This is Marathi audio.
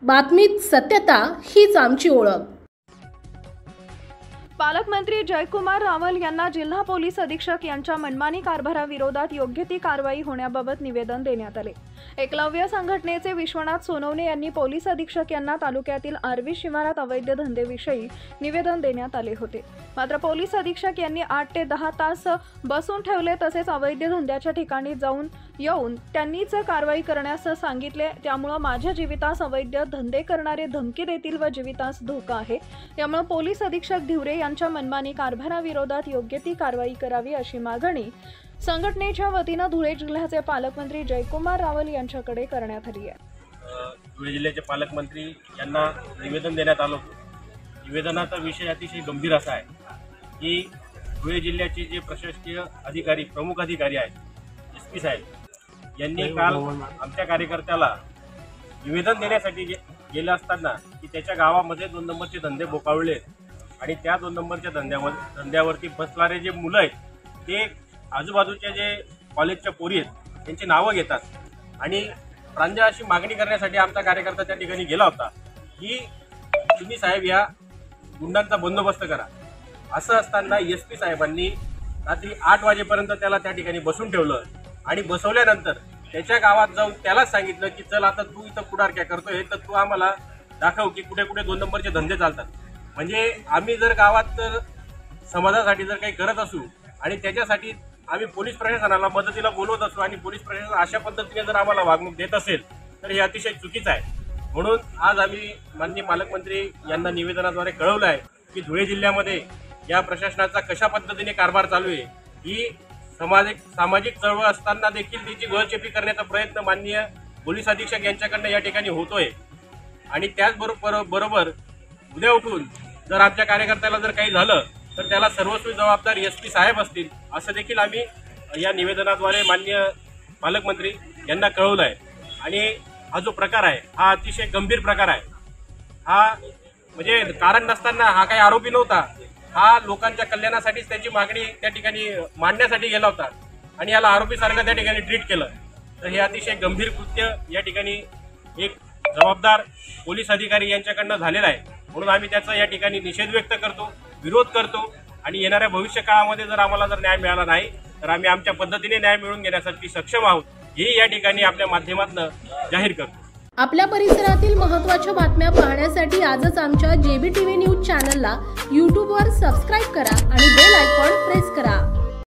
बातमीत सत्यता हीच आमची ओळख। पालकमंत्री जयकुमार रावल यांना जिल्हा पोलीस अधीक्षक यांच्या मनमानी कारभाराविरोधात योग्य ती कारवाई होण्याबाबत निवेदन देण्यात आले। एकलव्य संघटनेचे विश्वनाथ सोनवणे यांनी पोलीस अधीक्षक यांना तालुक्यातील आर्वी शिवारात अवैध धंदेविषयी निवेदन देण्यात आले होते। मात्र पोलीस अधीक्षक यांनी 8 ते 10 तास बसून ठेवले, तसेच अवैध धंद्याच्या ठिकाणी येऊन त्यांनीच कारवाई करण्यास सांगितले। त्यामुळे माझ्या जीवितास अवैध धंदे करणारे धमकी देतील व जीवितास धोका आहे। त्यामुळे पोलीस अधीक्षक धिवरे यांच्या मनमानी कारभाराविरोधात योग्य ती कारवाई करावी अशी मागणी संघटनेच्या वतीने धुळे जिल्ह्याचे पालकमंत्री जयकुमार रावल यांच्याकडे करण्यात आली आहे। धुळे जिल्ह्याचे पालकमंत्री यांना निवेदन देण्यात आलं होतं। निवेदनाचा विषय अतिशय गंभीर असा आहे की धुळे जिल्ह्याचे जे प्रशासकीय अधिकारी प्रमुख अधिकारी आहेत एसपी साहेब यांनी काल आमच्या कार्यकर्त्याला निवेदन देण्यासाठी गेले असताना की त्याच्या गावामध्ये 2 नंबरचे धंदे बोकावले आणि त्या 2 नंबरच्या धंद्यावरती बसणारे जे मुलं आहेत ते आजूबाजूच्या जे कॉलेजच्या पोरी आहेत त्यांची नावं घेतात आणि प्रांजळ अशी मागणी करण्यासाठी आमचा कार्यकर्ता त्या ठिकाणी गेला होता की तुम्ही साहेब या गुंडांचा बंदोबस्त करा। असं असताना एसपी साहेबांनी रात्री 8 वाजेपर्यंत त्याला त्या ठिकाणी बसून ठेवलं आणि बसवल्यानंतर त्याच्या गावात जाऊन त्यालाच सांगितलं की चल आता तू इथं पुढारक्या करतोय तर तू आम्हाला दाखव की कुठे कुठे 2 नंबरचे धंदे चालतात। म्हणजे आम्ही जर गावात समाजासाठी जर काही करत असू आणि त्याच्यासाठी आम्ही पोलीस प्रशासनाला मदतीला बोलवत असू आणि पोलीस प्रशासन अशा पद्धतीने जर आम्हाला वागणूक देत असेल तर हे अतिशय चुकीचं आहे। म्हणून आज आम्ही माननीय पालकमंत्री यांना निवेदनाद्वारे कळवलं आहे की धुळे जिल्ह्यामध्ये या प्रशासनाचा कशा पद्धतीने कारभार चालू आहे। ही सामाजिक चळवळ असताना देखील त्याची गळचेपी करण्याचा प्रयत्न माननीय पोलीस अधीक्षक यांच्याकडनं या ठिकाणी होतोय आणि त्याचबरोबर उद्या उठून जर आमच्या कार्यकर्त्याला जर काही झालं तर त्याला सर्वस्वी जबाबदार एसपी साहेब असतील असं देखील आम्ही या निवेदनाद्वारे माननीय पालकमंत्री यांना कळवलं आहे। आणि हा जो प्रकार आहे हा अतिशय गंभीर प्रकार आहे। हा म्हणजे कारण नसताना हा काही आरोपी नव्हता, हा लोकांच्या कल्याणासाठीच त्याची मागणी त्या ठिकाणी मांडण्यासाठी गेला होता आणि याला आरोपीसारखं त्या ठिकाणी ट्रीट केलं। तर हे अतिशय गंभीर कृत्य या ठिकाणी एक जबाबदार पोलीस अधिकारी यांच्याकडनं झालेला आहे। म्हणून आम्ही त्याचा या ठिकाणी निषेध व्यक्त करतो, विरोध करतो आणि येणाऱ्या भविष्य काळामध्ये जर आम्हाला जर न्याय मिळाला नाही तर आम्ही आमच्या पद्धतीने न्याय मिळवून घेण्यासाठी सक्षम आहोत हे या ठिकाणी आपल्या माध्यमातून जाहीर करतो। आपल्या परिसरातील महत्त्वाच्या बातम्या पाहण्यासाठी आजच आमच्या JBTV न्यूज चॅनलला YouTube वर सबस्क्राइब करा आणि बेल आयकॉन